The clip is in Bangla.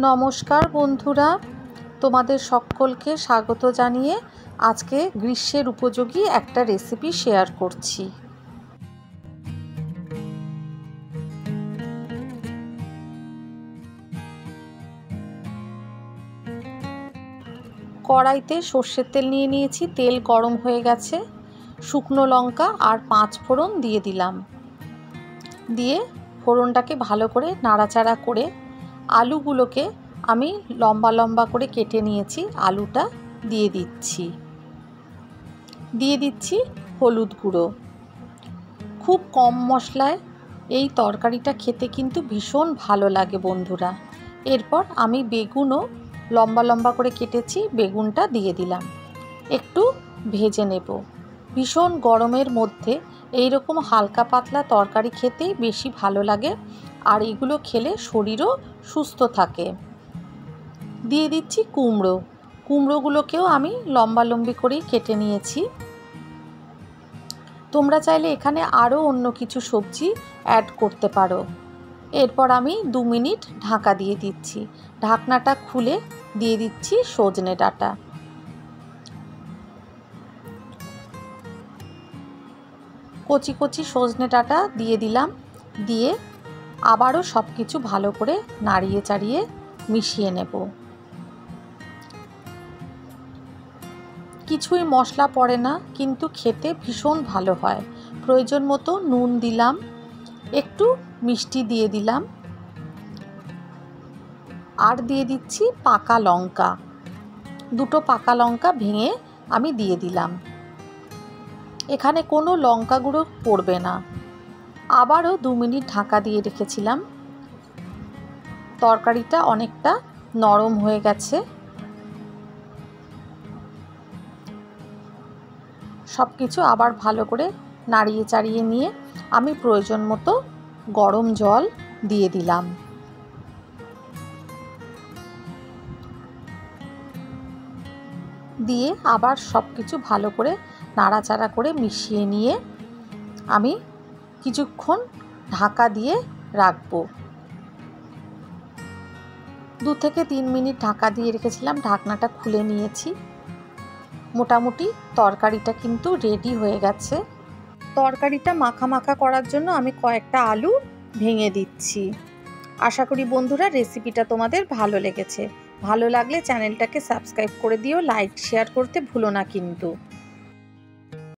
নমস্কার বন্ধুরা, তোমাদের সকলকে স্বাগত জানিয়ে আজকে গ্রীষ্মের উপযোগী একটা রেসিপি শেয়ার করছি। কড়াইতে সর্ষের তেল নিয়ে নিয়েছি, তেল গরম হয়ে গেছে। শুকনো লঙ্কা আর 5 ফোড়ন দিয়ে দিলাম। দিয়ে ফোড়নটাকে ভালো করে নাড়াচাড়া করে আলুগুলোকে আমি লম্বা লম্বা করে কেটে নিয়েছি, আলুটা দিয়ে দিচ্ছি হলুদ গুঁড়ো। খুব কম মশলায় এই তরকারিটা খেতে কিন্তু ভীষণ ভালো লাগে বন্ধুরা। এরপর আমি বেগুনও লম্বা লম্বা করে কেটেছি, বেগুনটা দিয়ে দিলাম। একটু ভেজে নেব। ভীষণ গরমের মধ্যে এই রকম হালকা পাতলা তরকারি খেতেই বেশি ভালো লাগে, আর এগুলো খেলে শরীরও সুস্থ থাকে। দিয়ে দিচ্ছি কুমড়োগুলোকেও আমি লম্বা লম্বি করেই কেটে নিয়েছি। তোমরা চাইলে এখানে আরও অন্য কিছু সবজি অ্যাড করতে পারো। এরপর আমি 2 মিনিট ঢাকা দিয়ে দিচ্ছি। ঢাকনাটা খুলে দিয়ে দিচ্ছি সজনে ডাঁটা। কচি কচি সজনে ডাঁটা দিয়ে দিলাম। দিয়ে আবারও সব কিছু ভালো করে নাড়িয়ে চাড়িয়ে মিশিয়ে নেব। কিছুই মশলা পড়ে না, কিন্তু খেতে ভীষণ ভালো হয়। প্রয়োজন মতো নুন দিলাম, একটু মিষ্টি দিয়ে দিলাম, আর দিয়ে দিচ্ছি পাকা লঙ্কা। 2টো পাকা লঙ্কা ভেঙে আমি দিয়ে দিলাম। এখানে কোনো লঙ্কা গুঁড়ো পড়বে না। আবারও 2 মিনিট ঢাকা দিয়ে রেখেছিলাম। তরকারিটা অনেকটা নরম হয়ে গেছে। সব কিছু আবার ভালো করে নাড়িয়ে চাড়িয়ে নিয়ে আমি প্রয়োজন মতো গরম জল দিয়ে দিলাম। দিয়ে আবার সব কিছু ভালো করে নাড়াচাড়া করে মিশিয়ে নিয়ে আমি কিছুক্ষণ ঢাকা দিয়ে রাখবো। 2 থেকে 3 মিনিট ঢাকা দিয়ে রেখেছিলাম। ঢাকনাটা খুলে নিয়েছি। মোটামুটি তরকারিটা কিন্তু রেডি হয়ে গেছে। তরকারিটা মাখা মাখা করার জন্য আমি কয়েকটা আলু ভেঙে দিচ্ছি। আশা করি বন্ধুরা রেসিপিটা তোমাদের ভালো লেগেছে। ভালো লাগলে চ্যানেলটাকে সাবস্ক্রাইব করে দিও, লাইক শেয়ার করতে ভুলো না কিন্তু।